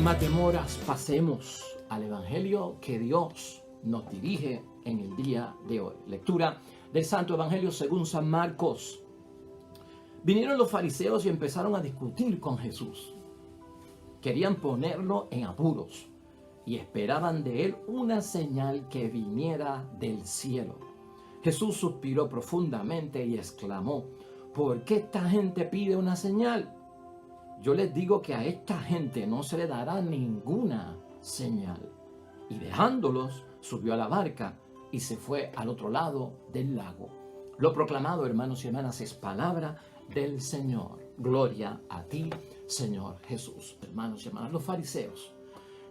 más demoras, pasemos al Evangelio que Dios nos dirige en el día de hoy. Lectura del Santo Evangelio según San Marcos. Vinieron los fariseos y empezaron a discutir con Jesús. Querían ponerlo en apuros y esperaban de él una señal que viniera del cielo. Jesús suspiró profundamente y exclamó: ¿por qué esta gente pide una señal? Yo les digo que a esta gente no se le dará ninguna señal. Y dejándolos, subió a la barca y se fue al otro lado del lago. Lo proclamado, hermanos y hermanas, es palabra del Señor. Gloria a ti, Señor Jesús. Hermanos y hermanas, los fariseos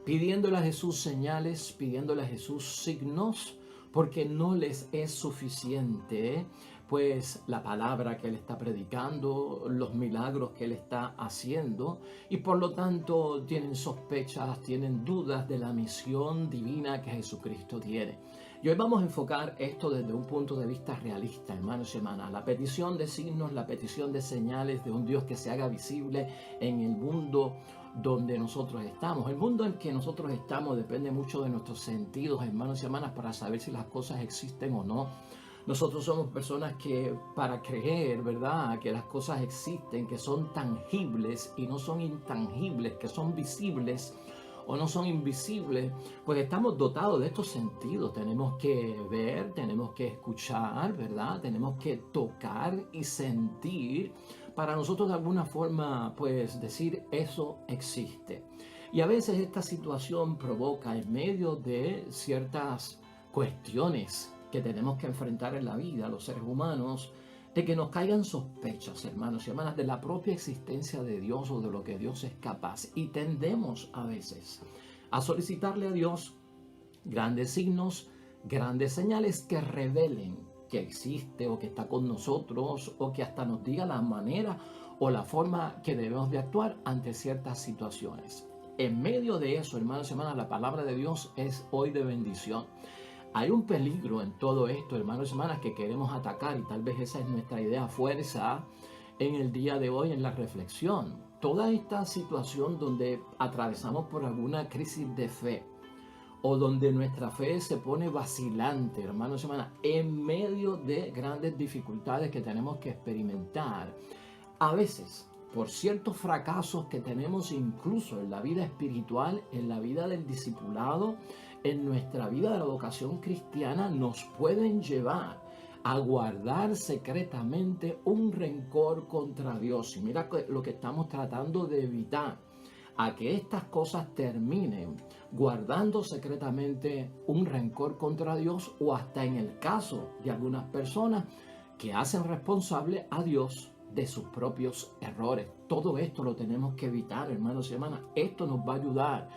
pidiéndole a Jesús señales, pidiéndole a Jesús signos, porque no les es suficiente pues la palabra que él está predicando, los milagros que él está haciendo, y por lo tanto tienen sospechas, tienen dudas de la misión divina que Jesucristo tiene. Y hoy vamos a enfocar esto desde un punto de vista realista, hermanos y hermanas. La petición de signos, la petición de señales de un Dios que se haga visible en el mundo donde nosotros estamos. El mundo en que nosotros estamos depende mucho de nuestros sentidos, hermanos y hermanas, para saber si las cosas existen o no. Nosotros somos personas que para creer, ¿verdad?, que las cosas existen, que son tangibles y no son intangibles, que son visibles o no son invisibles, pues estamos dotados de estos sentidos. Tenemos que ver, tenemos que escuchar, ¿verdad? Tenemos que tocar y sentir para nosotros de alguna forma pues decir eso existe. Y a veces esta situación provoca en medio de ciertas cuestiones que tenemos que enfrentar en la vida, los seres humanos, de que nos caigan sospechas, hermanos y hermanas, de la propia existencia de Dios o de lo que Dios es capaz. Y tendemos a veces a solicitarle a Dios grandes signos, grandes señales que revelen que existe o que está con nosotros, o que hasta nos diga la manera o la forma que debemos de actuar ante ciertas situaciones. En medio de eso, hermanos y hermanas, la palabra de Dios es hoy de bendición. Hay un peligro en todo esto, hermanos y hermanas, que queremos atacar, y tal vez esa es nuestra idea fuerza en el día de hoy en la reflexión. Toda esta situación donde atravesamos por alguna crisis de fe o donde nuestra fe se pone vacilante, hermanos y hermanas, en medio de grandes dificultades que tenemos que experimentar, a veces por ciertos fracasos que tenemos incluso en la vida espiritual, en la vida del discipulado, en nuestra vida de la vocación cristiana, nos pueden llevar a guardar secretamente un rencor contra Dios. Y mira lo que estamos tratando de evitar, a que estas cosas terminen guardando secretamente un rencor contra Dios, o hasta en el caso de algunas personas que hacen responsable a Dios de sus propios errores. Todo esto lo tenemos que evitar, hermanos y hermanas. Esto nos va a ayudar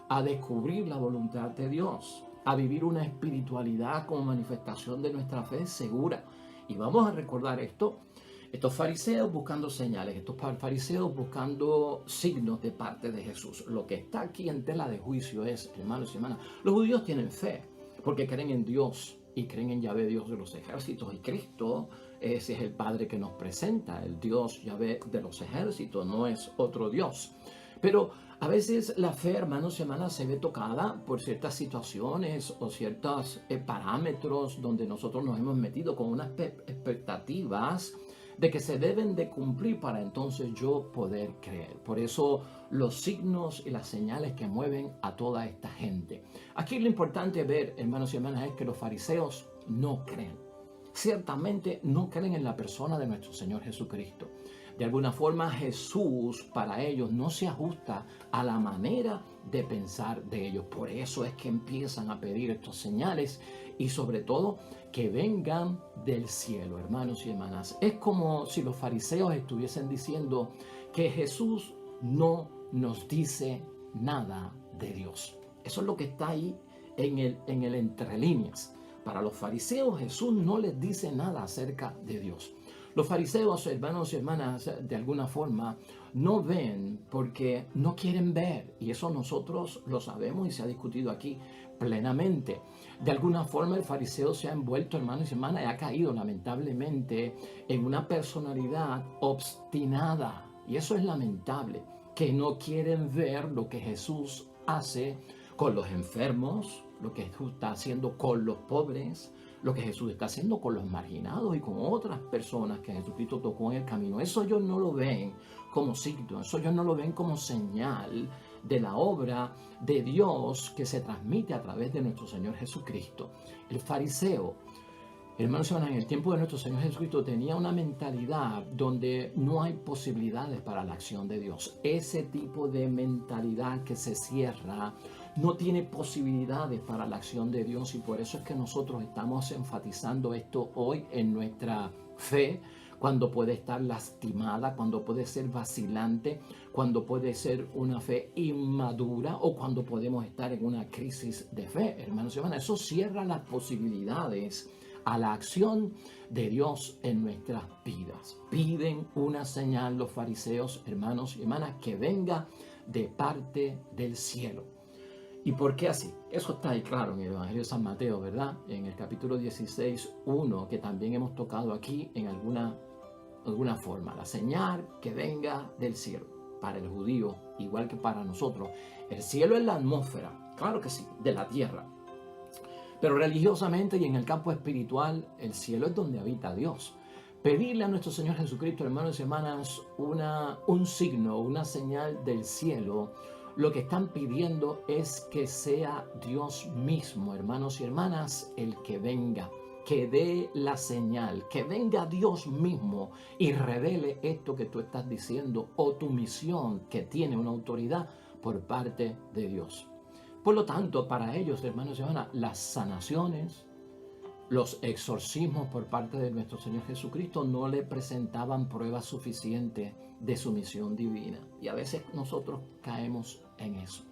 a descubrir la voluntad de Dios, a vivir una espiritualidad como manifestación de nuestra fe segura. Y vamos a recordar esto: estos fariseos buscando señales, estos fariseos buscando signos de parte de Jesús. Lo que está aquí en tela de juicio es, hermanos y hermanas, los judíos tienen fe porque creen en Dios y creen en Yahvé, Dios de los ejércitos, y Cristo ese es el Padre que nos presenta, el Dios Yahvé de los ejércitos, no es otro Dios. Pero a veces la fe, hermanos y hermanas, se ve tocada por ciertas situaciones o ciertos parámetros donde nosotros nos hemos metido con unas expectativas de que se deben de cumplir para entonces yo poder creer. Por eso los signos y las señales que mueven a toda esta gente. Aquí lo importante ver, hermanos y hermanas, es que los fariseos no creen. Ciertamente no creen en la persona de nuestro Señor Jesucristo. De alguna forma Jesús para ellos no se ajusta a la manera de pensar de ellos. Por eso es que empiezan a pedir estas señales, y sobre todo que vengan del cielo, hermanos y hermanas. Es como si los fariseos estuviesen diciendo que Jesús no nos dice nada de Dios. Eso es lo que está ahí en el entre líneas. Para los fariseos Jesús no les dice nada acerca de Dios. Los fariseos, hermanos y hermanas, de alguna forma no ven porque no quieren ver, y eso nosotros lo sabemos y se ha discutido aquí plenamente. De alguna forma el fariseo se ha envuelto, hermanos y hermanas, y ha caído lamentablemente en una personalidad obstinada, y eso es lamentable. que no quieren ver lo que Jesús hace con los enfermos, lo que Jesús está haciendo con los pobres, lo que Jesús está haciendo con los marginados y con otras personas que Jesucristo tocó en el camino. Eso ellos no lo ven como signo, eso ellos no lo ven como señal de la obra de Dios que se transmite a través de nuestro Señor Jesucristo. El fariseo, hermanos y hermanas, en el tiempo de nuestro Señor Jesucristo tenía una mentalidad donde no hay posibilidades para la acción de Dios. Ese tipo de mentalidad que se cierra no tiene posibilidades para la acción de Dios, y por eso es que nosotros estamos enfatizando esto hoy en nuestra fe, cuando puede estar lastimada, cuando puede ser vacilante, cuando puede ser una fe inmadura o cuando podemos estar en una crisis de fe. Hermanos y hermanas, eso cierra las posibilidades a la acción de Dios en nuestras vidas. Piden una señal los fariseos, hermanos y hermanas, que venga de parte del cielo. ¿Y por qué así? Eso está ahí claro en el Evangelio de San Mateo, ¿verdad? En el capítulo 16, 1, que también hemos tocado aquí en alguna forma. La señal que venga del cielo. Para el judío, igual que para nosotros. El cielo es la atmósfera, claro que sí, de la tierra. Pero religiosamente y en el campo espiritual, el cielo es donde habita Dios. Pedirle a nuestro Señor Jesucristo, hermanos y hermanas, un signo, una señal del cielo, lo que están pidiendo es que sea Dios mismo, hermanos y hermanas, el que venga, que dé la señal, que venga Dios mismo y revele esto que tú estás diciendo o tu misión que tiene una autoridad por parte de Dios. Por lo tanto, para ellos, hermanos y hermanas, las sanaciones, los exorcismos por parte de nuestro Señor Jesucristo no le presentaban pruebas suficientes de su misión divina. Y a veces nosotros caemos en eso.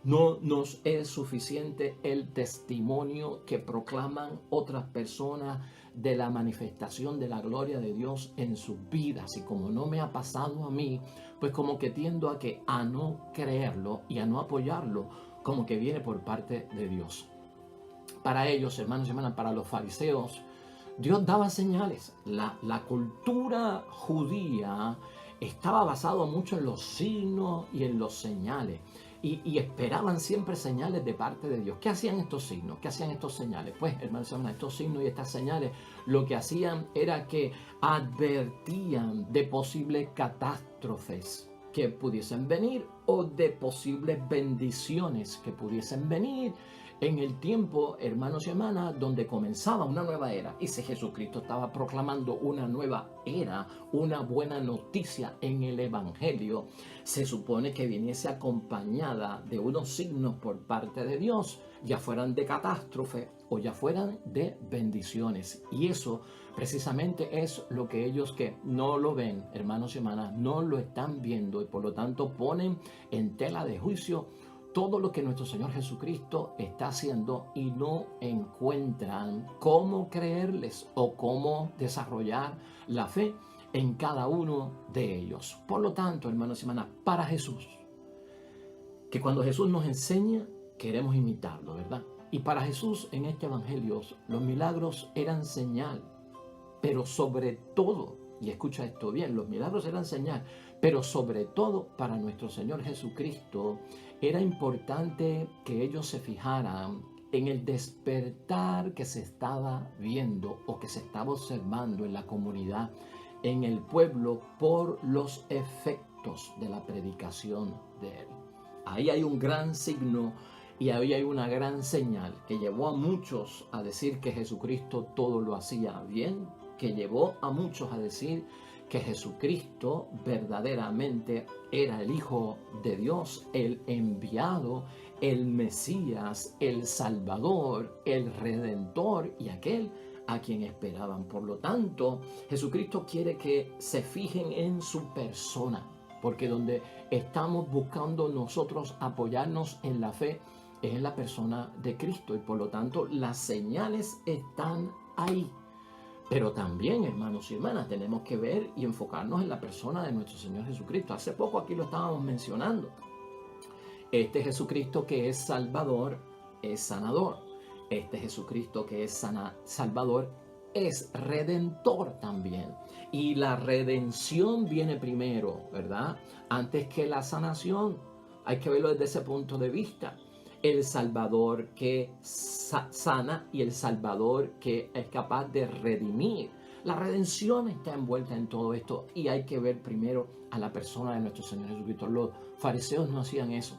No nos es suficiente el testimonio que proclaman otras personas de la manifestación de la gloria de Dios en sus vidas. Y como no me ha pasado a mí, pues como que tiendo a no creerlo y a no apoyarlo, como que viene por parte de Dios. Para ellos, hermanos y hermanas, para los fariseos, Dios daba señales. La cultura judía estaba basada mucho en los signos y en los señales. Y esperaban siempre señales de parte de Dios. ¿Qué hacían estos signos? ¿Qué hacían estos señales? Pues, hermanos y hermanas, estos signos y estas señales lo que hacían era que advertían de posibles catástrofes que pudiesen venir o de posibles bendiciones que pudiesen venir en el tiempo, hermanos y hermanas, donde comenzaba una nueva era. Y si Jesucristo estaba proclamando una nueva era, una buena noticia en el Evangelio, se supone que viniese acompañada de unos signos por parte de Dios, ya fueran de catástrofe o ya fueran de bendiciones. Y eso precisamente es lo que ellos que no lo ven, hermanos y hermanas, no lo están viendo, y por lo tanto ponen en tela de juicio todo lo que nuestro Señor Jesucristo está haciendo y no encuentran cómo creerles o cómo desarrollar la fe en cada uno de ellos. Por lo tanto, hermanos y hermanas, para Jesús, que cuando Jesús nos enseña, queremos imitarlo, ¿verdad? Y para Jesús en este evangelio, los milagros eran señal, pero sobre todo, y escucha esto bien, los milagros eran señal, pero sobre todo para nuestro Señor Jesucristo era importante que ellos se fijaran en el despertar que se estaba viendo o que se estaba observando en la comunidad, en el pueblo, por los efectos de la predicación de él. Ahí hay un gran signo y ahí hay una gran señal que llevó a muchos a decir que Jesucristo todo lo hacía bien, que llevó a muchos a decir que Jesucristo verdaderamente era el Hijo de Dios, el enviado, el Mesías, el Salvador, el Redentor y aquel a quien esperaban. Por lo tanto, Jesucristo quiere que se fijen en su persona, porque donde estamos buscando nosotros apoyarnos en la fe es en la persona de Cristo, y por lo tanto las señales están ahí. Pero también, hermanos y hermanas, tenemos que ver y enfocarnos en la persona de nuestro Señor Jesucristo. Hace poco aquí lo estábamos mencionando. Este Jesucristo que es Salvador, es sanador. Este Jesucristo que es Salvador, es redentor también. Y la redención viene primero, ¿verdad? Antes que la sanación. Hay que verlo desde ese punto de vista. El Salvador que sana y el Salvador que es capaz de redimir. La redención está envuelta en todo esto y hay que ver primero a la persona de nuestro Señor Jesucristo. Los fariseos no hacían eso.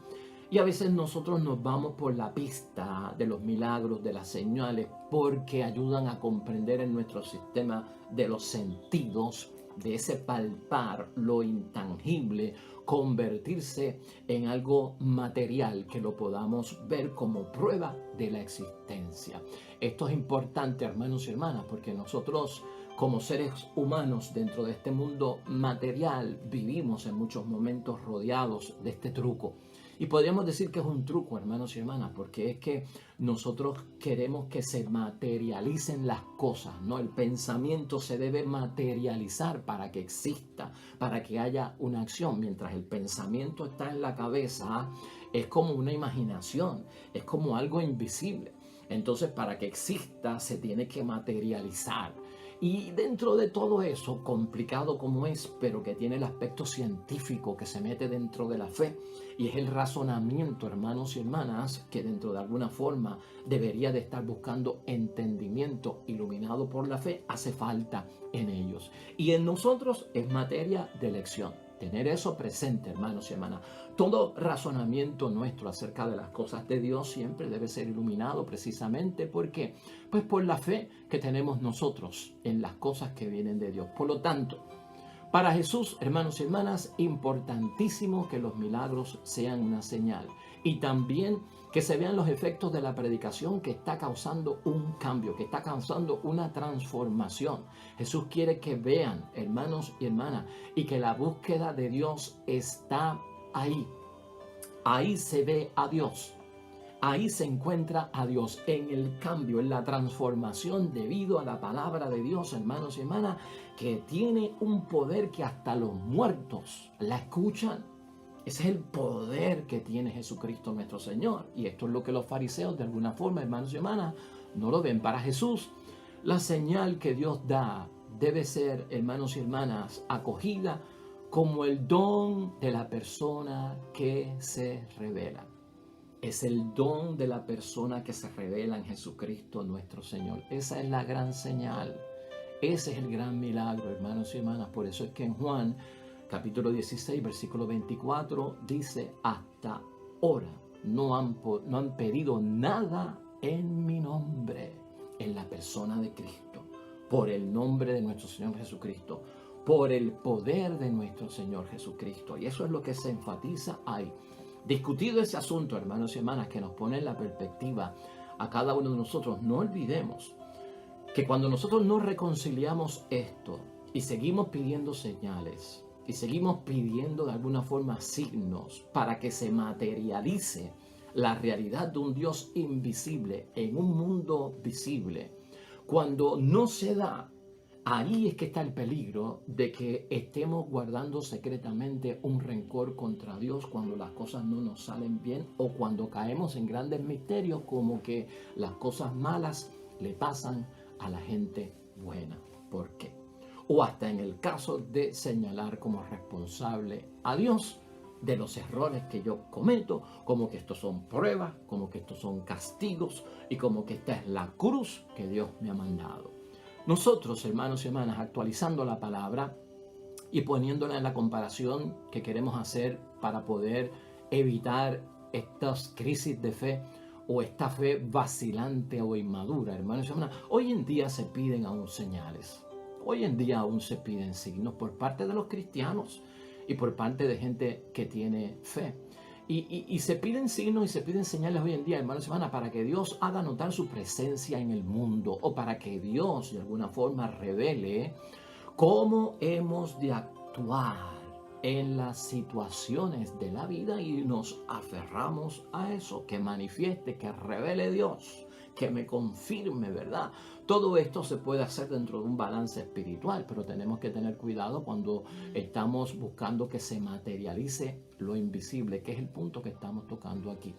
Y a veces nosotros nos vamos por la pista de los milagros, de las señales, porque ayudan a comprender en nuestro sistema de los sentidos, de ese palpar lo intangible, convertirse en algo material que lo podamos ver como prueba de la existencia. Esto es importante, hermanos y hermanas, porque nosotros como seres humanos dentro de este mundo material vivimos en muchos momentos rodeados de este truco. Y podríamos decir que es un truco, hermanos y hermanas, porque es que nosotros queremos que se materialicen las cosas, ¿no? El pensamiento se debe materializar para que exista, para que haya una acción. Mientras el pensamiento está en la cabeza, es como una imaginación, es como algo invisible. Entonces, para que exista, se tiene que materializar. Y dentro de todo eso, complicado como es, pero que tiene el aspecto científico que se mete dentro de la fe, y es el razonamiento, hermanos y hermanas, que dentro de alguna forma debería de estar buscando entendimiento iluminado por la fe, hace falta en ellos. Y en nosotros es materia de elección. Tener eso presente, hermanos y hermanas. Todo razonamiento nuestro acerca de las cosas de Dios siempre debe ser iluminado precisamente porque, pues por la fe que tenemos nosotros en las cosas que vienen de Dios. Por lo tanto, para Jesús, hermanos y hermanas, importantísimo que los milagros sean una señal y también que se vean los efectos de la predicación que está causando un cambio, que está causando una transformación. Jesús quiere que vean, hermanos y hermanas, y que la búsqueda de Dios está ahí. Ahí se ve a Dios. Ahí se encuentra a Dios en el cambio, en la transformación debido a la palabra de Dios, hermanos y hermanas, que tiene un poder que hasta los muertos la escuchan. Ese es el poder que tiene Jesucristo nuestro Señor. Y esto es lo que los fariseos de alguna forma, hermanos y hermanas, no lo ven. Para Jesús, la señal que Dios da debe ser, hermanos y hermanas, acogida como el don de la persona que se revela. Es el don de la persona que se revela en Jesucristo nuestro Señor. Esa es la gran señal. Ese es el gran milagro, hermanos y hermanas. Por eso es que en Juan, capítulo 16, versículo 24, dice, hasta ahora no han pedido nada en mi nombre, en la persona de Cristo, por el nombre de nuestro Señor Jesucristo, por el poder de nuestro Señor Jesucristo. Y eso es lo que se enfatiza ahí. Discutido ese asunto, hermanos y hermanas, que nos pone en la perspectiva a cada uno de nosotros, no olvidemos que cuando nosotros no reconciliamos esto y seguimos pidiendo señales y seguimos pidiendo de alguna forma signos para que se materialice la realidad de un Dios invisible en un mundo visible, cuando no se da, ahí es que está el peligro de que estemos guardando secretamente un rencor contra Dios cuando las cosas no nos salen bien o cuando caemos en grandes misterios como que las cosas malas le pasan a la gente buena. ¿Por qué? O hasta en el caso de señalar como responsable a Dios de los errores que yo cometo, como que estos son pruebas, como que estos son castigos y como que esta es la cruz que Dios me ha mandado. Nosotros, hermanos y hermanas, actualizando la palabra y poniéndola en la comparación que queremos hacer para poder evitar estas crisis de fe o esta fe vacilante o inmadura, hermanos y hermanas, hoy en día se piden aún señales. Hoy en día aún se piden signos por parte de los cristianos y por parte de gente que tiene fe. Y se piden signos y se piden señales hoy en día, hermanos y hermanas, para que Dios haga notar su presencia en el mundo o para que Dios de alguna forma revele cómo hemos de actuar en las situaciones de la vida y nos aferramos a eso, que manifieste, que revele Dios, que me confirme, ¿verdad? Todo esto se puede hacer dentro de un balance espiritual, pero tenemos que tener cuidado cuando estamos buscando que se materialice lo invisible, que es el punto que estamos tocando aquí.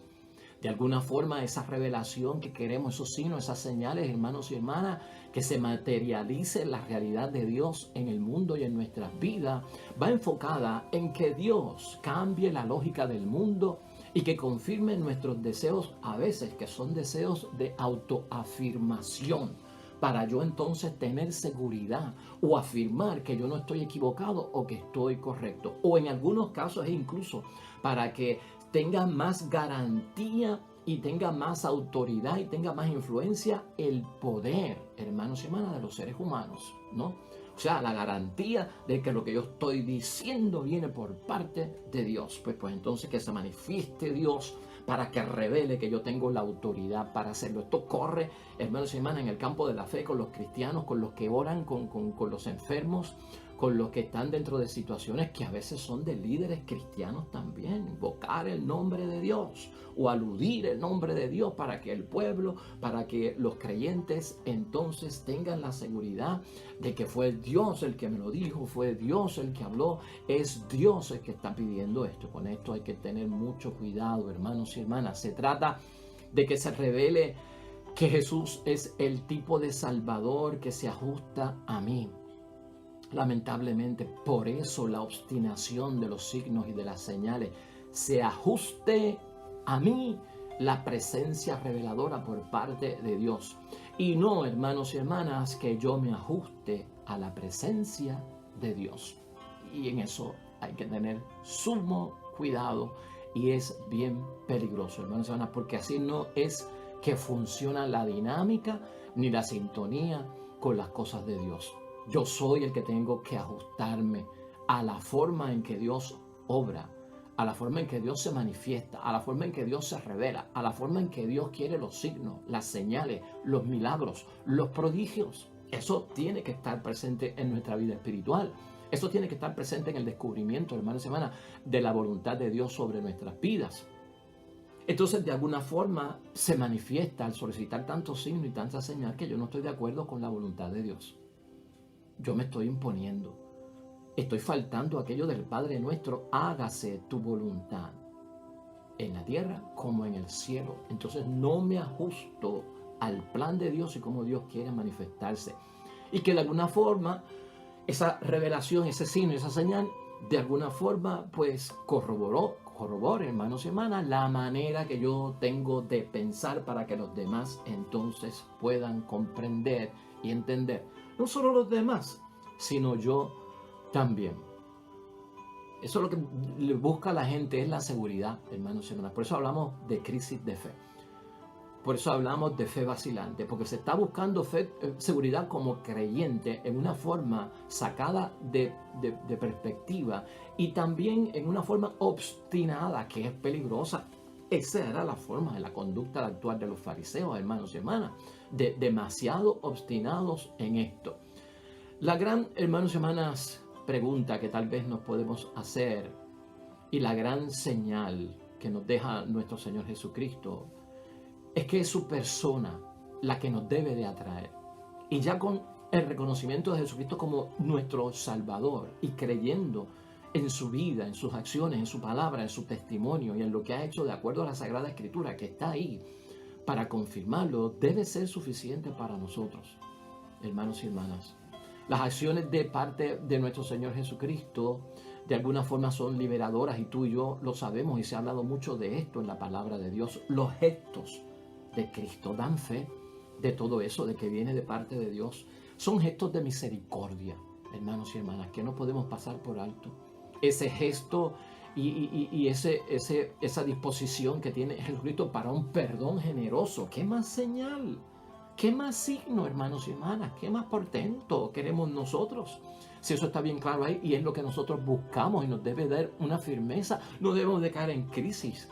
De alguna forma, esa revelación que queremos, esos signos, esas señales, hermanos y hermanas, que se materialice la realidad de Dios en el mundo y en nuestras vidas, va enfocada en que Dios cambie la lógica del mundo y que confirme nuestros deseos, a veces que son deseos de autoafirmación, para yo entonces tener seguridad o afirmar que yo no estoy equivocado o que estoy correcto. O en algunos casos incluso para que tenga más garantía y tenga más autoridad y tenga más influencia el poder, hermanos y hermanas, de los seres humanos, ¿no? O sea, la garantía de que lo que yo estoy diciendo viene por parte de Dios. Pues entonces que se manifieste Dios para que revele que yo tengo la autoridad para hacerlo. Esto corre, hermanos y hermanas, en el campo de la fe con los cristianos, con los que oran, con los enfermos, con los que están dentro de situaciones que a veces son de líderes cristianos también. Invocar el nombre de Dios o aludir el nombre de Dios para que el pueblo, para que los creyentes entonces tengan la seguridad de que fue Dios el que me lo dijo, fue Dios el que habló, es Dios el que está pidiendo esto. Con esto hay que tener mucho cuidado, hermanos y hermanas. Se trata de que se revele que Jesús es el tipo de Salvador que se ajusta a mí. Lamentablemente, por eso la obstinación de los signos y de las señales, se ajuste a mí la presencia reveladora por parte de Dios. Y no, hermanos y hermanas, que yo me ajuste a la presencia de Dios. Y en eso hay que tener sumo cuidado y es bien peligroso, hermanos y hermanas, porque así no es que funciona la dinámica ni la sintonía con las cosas de Dios. Yo soy el que tengo que ajustarme a la forma en que Dios obra, a la forma en que Dios se manifiesta, a la forma en que Dios se revela, a la forma en que Dios quiere los signos, las señales, los milagros, los prodigios. Eso tiene que estar presente en nuestra vida espiritual. Eso tiene que estar presente en el descubrimiento, hermanos y hermanas, de la voluntad de Dios sobre nuestras vidas. Entonces, de alguna forma, se manifiesta al solicitar tantos signos y tanta señal que yo no estoy de acuerdo con la voluntad de Dios. Yo me estoy imponiendo. Estoy faltando aquello del Padre nuestro, hágase tu voluntad en la tierra como en el cielo. Entonces no me ajusto al plan de Dios y cómo Dios quiere manifestarse. Y que de alguna forma esa revelación, ese signo, esa señal, de alguna forma pues corrobore, hermanos y hermanas, la manera que yo tengo de pensar para que los demás entonces puedan comprender y entender. No solo los demás, sino yo también. Eso es lo que busca la gente, es la seguridad, hermanos y hermanas. Por eso hablamos de crisis de fe. Por eso hablamos de fe vacilante, porque se está buscando seguridad como creyente en una forma sacada de perspectiva y también en una forma obstinada que es peligrosa. Esa era la forma de la conducta de actuar de los fariseos, hermanos y hermanas, demasiado obstinados en esto. La gran, hermanos y hermanas, pregunta que tal vez nos podemos hacer y la gran señal que nos deja nuestro Señor Jesucristo es que es su persona la que nos debe de atraer. Y ya con el reconocimiento de Jesucristo como nuestro Salvador y creyendo en su vida, en sus acciones, en su palabra, en su testimonio y en lo que ha hecho de acuerdo a la Sagrada Escritura que está ahí para confirmarlo, debe ser suficiente para nosotros, hermanos y hermanas. Las acciones de parte de nuestro Señor Jesucristo de alguna forma son liberadoras y tú y yo lo sabemos y se ha hablado mucho de esto en la palabra de Dios. Los gestos de Cristo dan fe de todo eso, de que viene de parte de Dios. Son gestos de misericordia, hermanos y hermanas, que no podemos pasar por alto. Ese gesto y esa disposición que tiene Jesucristo para un perdón generoso. ¿Qué más señal? ¿Qué más signo, hermanos y hermanas? ¿Qué más portento queremos nosotros? Si eso está bien claro ahí y es lo que nosotros buscamos y nos debe dar una firmeza, no debemos de caer en crisis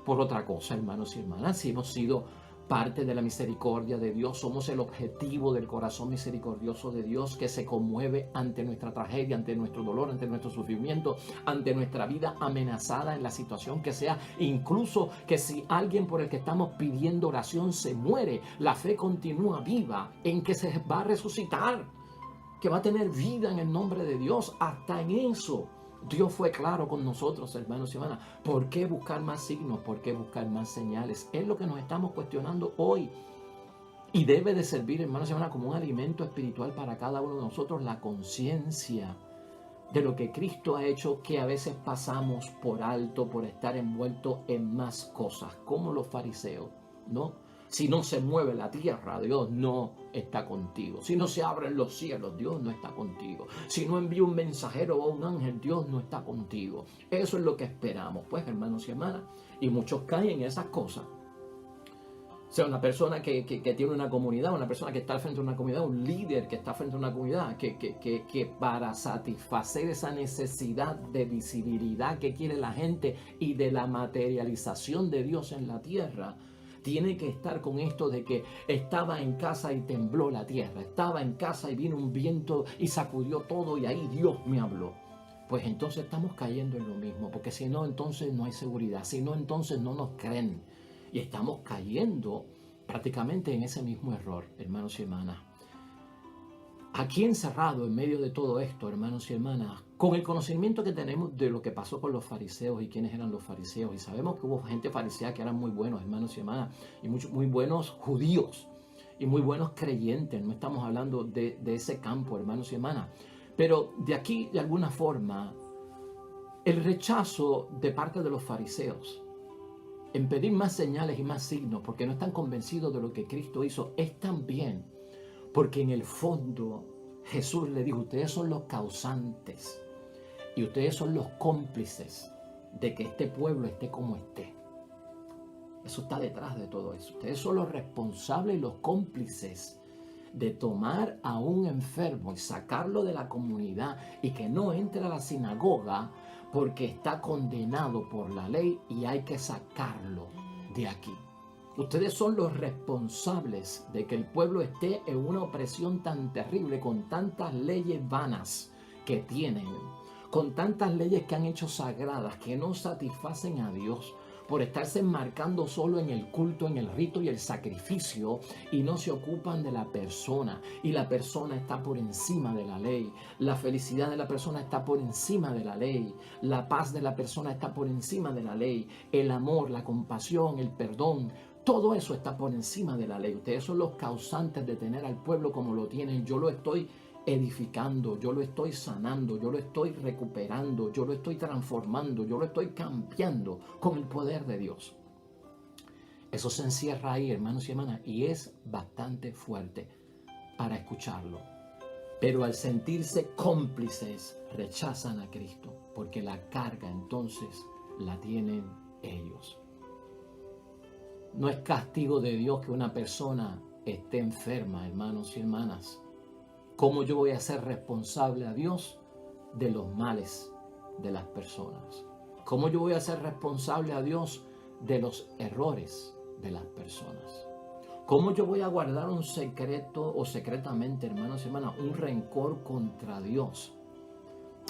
por otra cosa, hermanos y hermanas. Si hemos sido parte de la misericordia de Dios, somos el objetivo del corazón misericordioso de Dios que se conmueve ante nuestra tragedia, ante nuestro dolor, ante nuestro sufrimiento, ante nuestra vida amenazada en la situación que sea, incluso que si alguien por el que estamos pidiendo oración se muere, la fe continúa viva en que se va a resucitar, que va a tener vida en el nombre de Dios. Hasta en eso Dios fue claro con nosotros, hermanos y hermanas. ¿Por qué buscar más signos? ¿Por qué buscar más señales? Es lo que nos estamos cuestionando hoy. Y debe de servir, hermanos y hermanas, como un alimento espiritual para cada uno de nosotros, la conciencia de lo que Cristo ha hecho, que a veces pasamos por alto por estar envueltos en más cosas, como los fariseos, ¿no? Si no se mueve la tierra, Dios no está contigo. Si no se abren los cielos, Dios no está contigo. Si no envía un mensajero o un ángel, Dios no está contigo. Eso es lo que esperamos, pues, hermanos y hermanas. Y muchos caen en esas cosas. O sea, una persona que tiene una comunidad, una persona que está al frente de una comunidad, un líder que está al frente de una comunidad, que para satisfacer esa necesidad de visibilidad que quiere la gente y de la materialización de Dios en la tierra, tiene que estar con esto de que estaba en casa y tembló la tierra, estaba en casa y vino un viento y sacudió todo y ahí Dios me habló. Pues entonces estamos cayendo en lo mismo, porque si no, entonces no hay seguridad, si no, entonces no nos creen. Y estamos cayendo prácticamente en ese mismo error, hermanos y hermanas. Aquí encerrado en medio de todo esto, hermanos y hermanas, con el conocimiento que tenemos de lo que pasó con los fariseos y quiénes eran los fariseos, y sabemos que hubo gente farisea que eran muy buenos, hermanos y hermanas, y muchos muy buenos judíos y muy buenos creyentes. No estamos hablando de ese campo, hermanos y hermanas. Pero de aquí, de alguna forma, el rechazo de parte de los fariseos en pedir más señales y más signos, porque no están convencidos de lo que Cristo hizo, es también porque en el fondo Jesús le dijo: ustedes son los causantes y ustedes son los cómplices de que este pueblo esté como esté. Eso está detrás de todo eso. Ustedes son los responsables y los cómplices de tomar a un enfermo y sacarlo de la comunidad y que no entre a la sinagoga porque está condenado por la ley y hay que sacarlo de aquí. Ustedes son los responsables de que el pueblo esté en una opresión tan terrible, con tantas leyes vanas que tienen, con tantas leyes que han hecho sagradas, que no satisfacen a Dios, por estarse enmarcando solo en el culto, en el rito y el sacrificio, y no se ocupan de la persona. Y la persona está por encima de la ley. La felicidad de la persona está por encima de la ley. La paz de la persona está por encima de la ley. El amor, la compasión, el perdón, todo eso está por encima de la ley. Ustedes son los causantes de tener al pueblo como lo tienen. Yo lo estoy edificando, yo lo estoy sanando, yo lo estoy recuperando, yo lo estoy transformando, yo lo estoy cambiando con el poder de Dios. Eso se encierra ahí, hermanos y hermanas, y es bastante fuerte para escucharlo. Pero al sentirse cómplices, rechazan a Cristo, porque la carga entonces la tienen ellos. No es castigo de Dios que una persona esté enferma, hermanos y hermanas. ¿Cómo yo voy a ser responsable a Dios de los males de las personas? ¿Cómo yo voy a ser responsable a Dios de los errores de las personas? ¿Cómo yo voy a guardar un secreto o secretamente, hermanos y hermanas, un rencor contra Dios?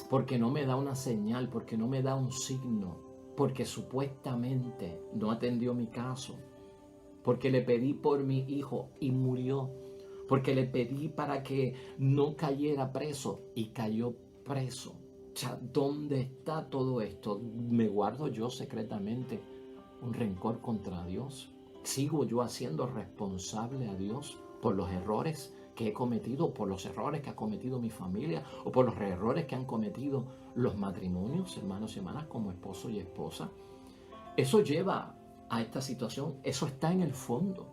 Porque no me da una señal, porque no me da un signo, porque supuestamente no atendió mi caso, porque le pedí por mi hijo y murió, porque le pedí para que no cayera preso y cayó preso. O sea, ¿dónde está todo esto? ¿Me guardo yo secretamente un rencor contra Dios? ¿Sigo yo haciendo responsable a Dios por los errores que he cometido, por los errores que ha cometido mi familia o por los errores que han cometido los matrimonios, hermanos y hermanas, como esposo y esposa? Eso lleva a esta situación, eso está en el fondo.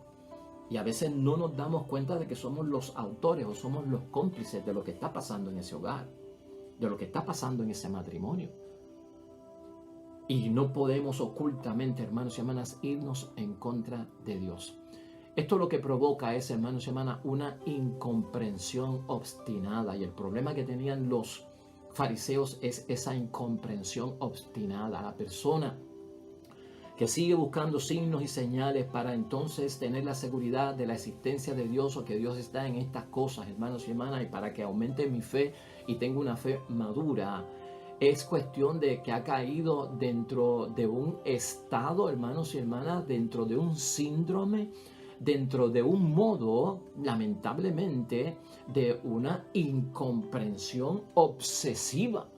Y a veces no nos damos cuenta de que somos los autores o somos los cómplices de lo que está pasando en ese hogar, de lo que está pasando en ese matrimonio. Y no podemos ocultamente, hermanos y hermanas, irnos en contra de Dios. Esto lo que provoca es, hermanos y hermanas, una incomprensión obstinada. Y el problema que tenían los fariseos es esa incomprensión obstinada. La persona que sigue buscando signos y señales para entonces tener la seguridad de la existencia de Dios o que Dios está en estas cosas, hermanos y hermanas, y para que aumente mi fe y tenga una fe madura, es cuestión de que ha caído dentro de un estado, hermanos y hermanas, dentro de un síndrome, dentro de un modo, lamentablemente, de una incomprensión obsesiva.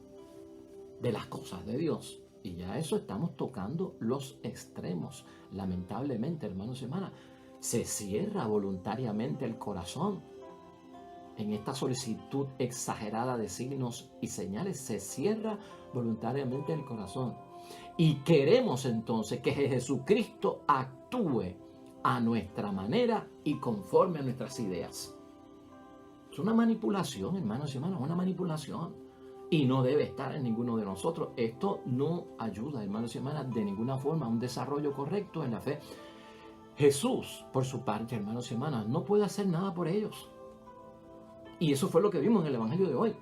de las cosas de Dios. Y ya eso estamos tocando los extremos. Lamentablemente, hermanos y hermanas, se cierra voluntariamente el corazón. En esta solicitud exagerada de signos y señales se cierra voluntariamente el corazón. Y queremos entonces que Jesucristo actúe a nuestra manera y conforme a nuestras ideas. Es una manipulación, hermanos y hermanas, una manipulación. Y no debe estar en ninguno de nosotros. Esto no ayuda, hermanos y hermanas, de ninguna forma a un desarrollo correcto en la fe. Jesús, por su parte, hermanos y hermanas, no puede hacer nada por ellos. Y eso fue lo que vimos en el Evangelio de hoy.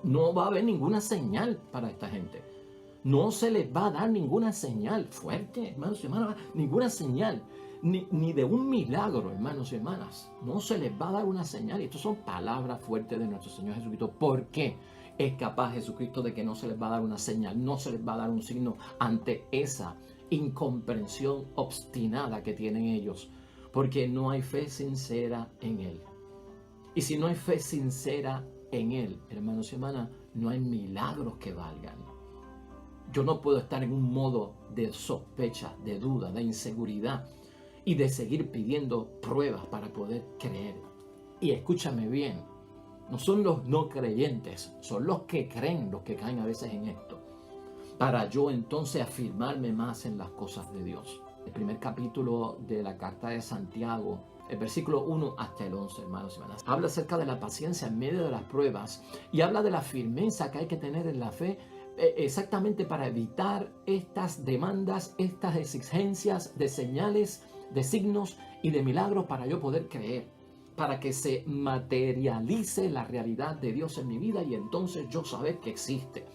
No va a haber ninguna señal para esta gente. No se les va a dar ninguna señal fuerte, hermanos y hermanas, ninguna señal, ni de un milagro, hermanos y hermanas. No se les va a dar una señal. Y estas son palabras fuertes de nuestro Señor Jesucristo. ¿Por qué es capaz Jesucristo de que no se les va a dar una señal? No se les va a dar un signo ante esa incomprensión obstinada que tienen ellos. Porque no hay fe sincera en Él. Y si no hay fe sincera en Él, hermanos y hermanas, no hay milagros que valgan. Yo no puedo estar en un modo de sospecha, de duda, de inseguridad y de seguir pidiendo pruebas para poder creer. Y escúchame bien, no son los no creyentes, son los que creen los que caen a veces en esto. Para yo entonces afirmarme más en las cosas de Dios. El primer capítulo de la carta de Santiago, el versículo 1 hasta el 11, hermanos y hermanas, habla acerca de la paciencia en medio de las pruebas y habla de la firmeza que hay que tener en la fe, exactamente para evitar estas demandas, estas exigencias de señales, de signos y de milagros para yo poder creer, para que se materialice la realidad de Dios en mi vida y entonces yo saber que existe.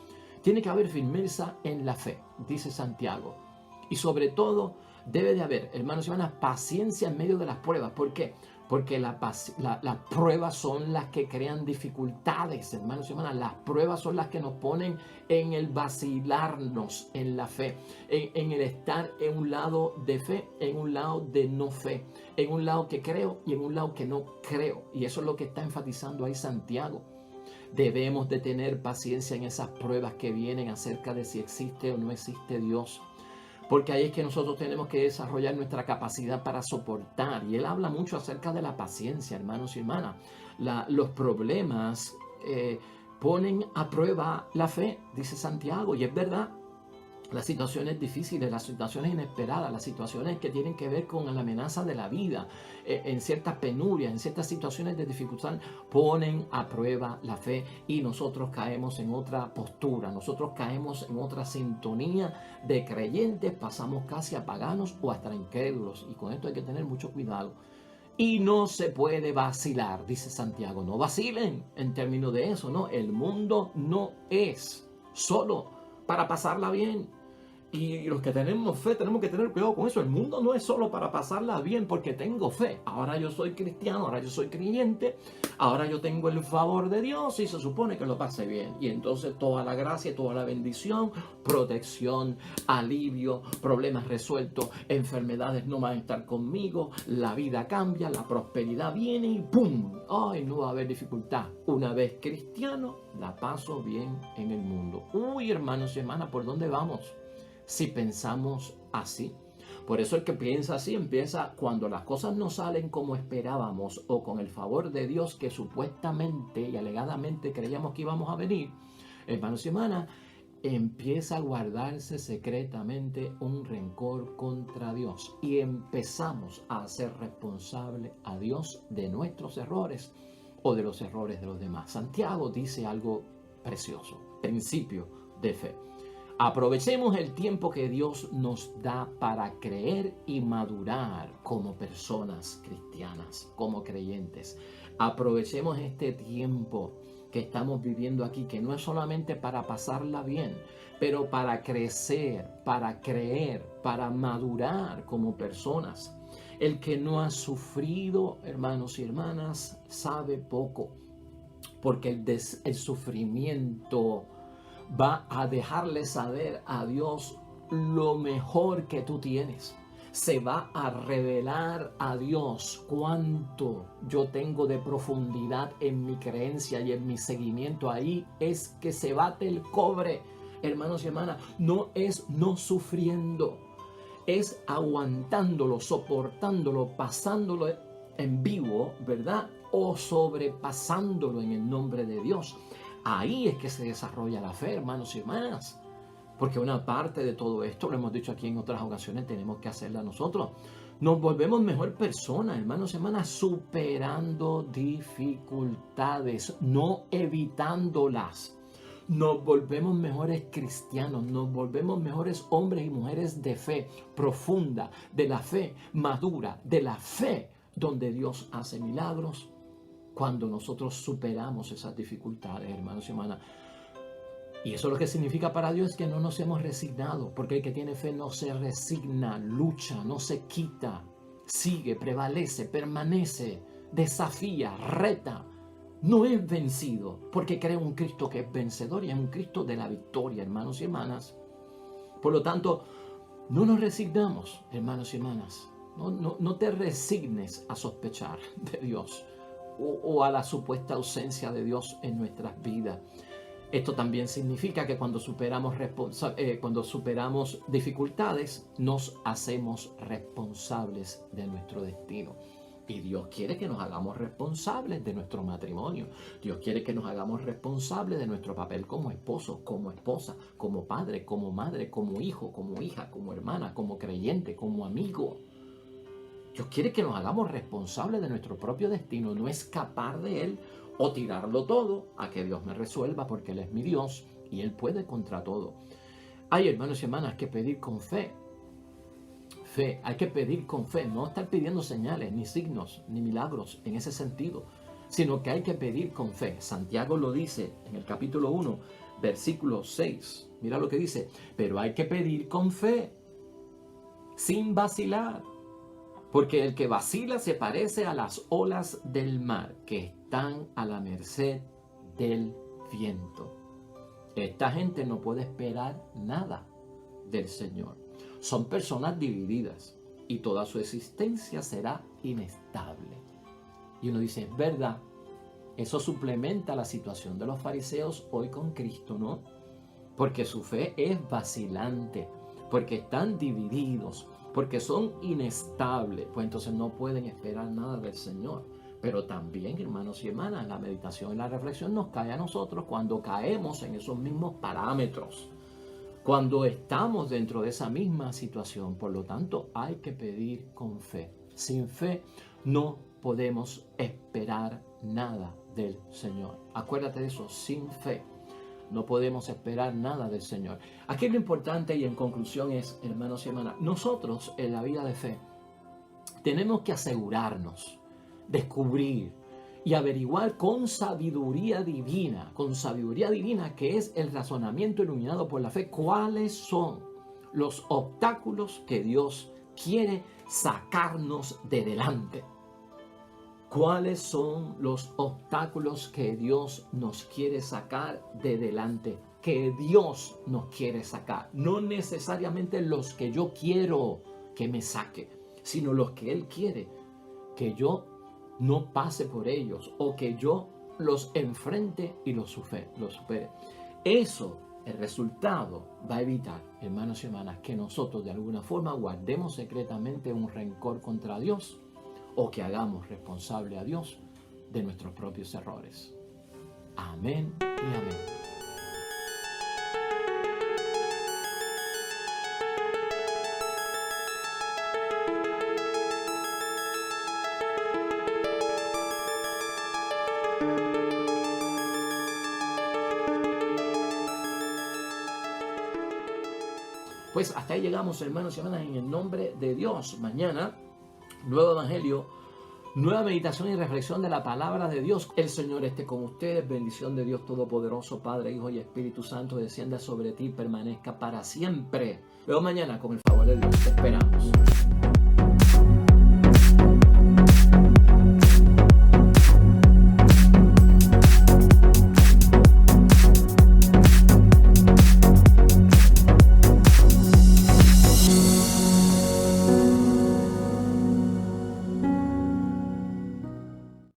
Tiene que haber firmeza en la fe, dice Santiago. Y sobre todo debe de haber, hermanos y hermanas, paciencia en medio de las pruebas. ¿Por qué? Porque las pruebas son las que crean dificultades, hermanos y hermanas. Las pruebas son las que nos ponen en el vacilarnos en la fe, en el estar en un lado de fe, en un lado de no fe, en un lado que creo y en un lado que no creo. Y eso es lo que está enfatizando ahí Santiago. Debemos de tener paciencia en esas pruebas que vienen acerca de si existe o no existe Dios. Porque ahí es que nosotros tenemos que desarrollar nuestra capacidad para soportar. Y él habla mucho acerca de la paciencia, hermanos y hermanas. Los problemas ponen a prueba la fe, dice Santiago. Y es verdad, las situaciones difíciles, las situaciones inesperadas, las situaciones que tienen que ver con la amenaza de la vida, en ciertas penurias, en ciertas situaciones de dificultad, ponen a prueba la fe y nosotros caemos en otra postura, nosotros caemos en otra sintonía de creyentes, pasamos casi a paganos o hasta incrédulos, y con esto hay que tener mucho cuidado. Y no se puede vacilar, dice Santiago, no vacilen en términos de eso, ¿no? El mundo no es solo para pasarla bien. Y los que tenemos fe tenemos que tener cuidado con eso. El mundo no es solo para pasarla bien porque tengo fe. Ahora yo soy cristiano, ahora yo soy creyente, ahora yo tengo el favor de Dios y se supone que lo pase bien. Y entonces toda la gracia, toda la bendición, protección, alivio, problemas resueltos, enfermedades no van a estar conmigo, la vida cambia, la prosperidad viene y ¡pum! ¡Ay, no va a haber dificultad! Una vez cristiano, la paso bien en el mundo. Uy, hermanos y hermanas, ¿por dónde vamos? Si pensamos así. Por eso el que piensa así empieza cuando las cosas no salen como esperábamos o con el favor de Dios que supuestamente y alegadamente creíamos que íbamos a venir, hermanos y hermanas, empieza a guardarse secretamente un rencor contra Dios y empezamos a hacer responsable a Dios de nuestros errores o de los errores de los demás. Santiago dice algo precioso, principio de fe. Aprovechemos el tiempo que Dios nos da para creer y madurar como personas cristianas, como creyentes. Aprovechemos este tiempo que estamos viviendo aquí, que no es solamente para pasarla bien, pero para crecer, para creer, para madurar como personas. El que no ha sufrido, hermanos y hermanas, sabe poco, porque el sufrimiento va a dejarle saber a Dios lo mejor que tú tienes. Se va a revelar a Dios cuánto yo tengo de profundidad en mi creencia y en mi seguimiento. Ahí es que se bate el cobre. hermanos y hermanas, no es no sufriendo, es aguantándolo, soportándolo, pasándolo en vivo, ¿verdad? O sobrepasándolo en el nombre de Dios. Ahí es que se desarrolla la fe, hermanos y hermanas. Porque una parte de todo esto, lo hemos dicho aquí en otras ocasiones, tenemos que hacerla nosotros. Nos volvemos mejor personas, hermanos y hermanas, superando dificultades, no evitándolas. Nos volvemos mejores cristianos, nos volvemos mejores hombres y mujeres de fe profunda, de la fe madura, de la fe donde Dios hace milagros cuando nosotros superamos esas dificultades, hermanos y hermanas. Y eso lo que significa para Dios es que no nos hemos resignado, porque el que tiene fe no se resigna, lucha, no se quita, sigue, prevalece, permanece, desafía, reta. No es vencido, porque cree en un Cristo que es vencedor y es un Cristo de la victoria, hermanos y hermanas. Por lo tanto, no nos resignamos, hermanos y hermanas. No te resignes a sospechar de Dios o a la supuesta ausencia de Dios en nuestras vidas. Esto también significa que cuando superamos dificultades, nos hacemos responsables de nuestro destino. Y Dios quiere que nos hagamos responsables de nuestro matrimonio. Dios quiere que nos hagamos responsables de nuestro papel como esposo, como esposa, como padre, como madre, como hijo, como hija, como hermana, como creyente, como amigo. Dios quiere que nos hagamos responsables de nuestro propio destino, no escapar de Él o tirarlo todo a que Dios me resuelva porque Él es mi Dios y Él puede contra todo. Hay, hermanos y hermanas, que pedir con fe. Hay que pedir con fe, no estar pidiendo señales, ni signos, ni milagros en ese sentido, sino que hay que pedir con fe. Santiago lo dice en el capítulo 1, versículo 6. Mira lo que dice, pero hay que pedir con fe, sin vacilar. Porque el que vacila se parece a las olas del mar que están a la merced del viento. Esta gente no puede esperar nada del Señor. Son personas divididas y toda su existencia será inestable. Y uno dice, es verdad, eso suplementa la situación de los fariseos hoy con Cristo, ¿no? Porque su fe es vacilante, porque están divididos, porque son inestables, pues entonces no pueden esperar nada del Señor. Pero también, hermanos y hermanas, la meditación y la reflexión nos cae a nosotros cuando caemos en esos mismos parámetros, cuando estamos dentro de esa misma situación. Por lo tanto, hay que pedir con fe. Sin fe no podemos esperar nada del Señor. Acuérdate de eso, sin fe no podemos esperar nada del Señor. Aquí lo importante y en conclusión es, hermanos y hermanas, nosotros en la vida de fe tenemos que asegurarnos, descubrir y averiguar con sabiduría divina que es el razonamiento iluminado por la fe, cuáles son los obstáculos que Dios quiere sacarnos de delante. ¿Cuáles son los obstáculos que Dios nos quiere sacar de delante? Que Dios nos quiere sacar. No necesariamente los que yo quiero que me saque, sino los que Él quiere que yo no pase por ellos o que yo los enfrente y los supere. Eso, el resultado, va a evitar, hermanos y hermanas, que nosotros de alguna forma guardemos secretamente un rencor contra Dios o que hagamos responsable a Dios de nuestros propios errores. Amén y amén. Pues hasta ahí llegamos, hermanos y hermanas, en el nombre de Dios. Mañana, nuevo evangelio, nueva meditación y reflexión de la palabra de Dios. El Señor esté con ustedes. Bendición de Dios Todopoderoso, Padre, Hijo y Espíritu Santo, descienda sobre ti y permanezca para siempre. Veo mañana con el favor de Dios. Te esperamos.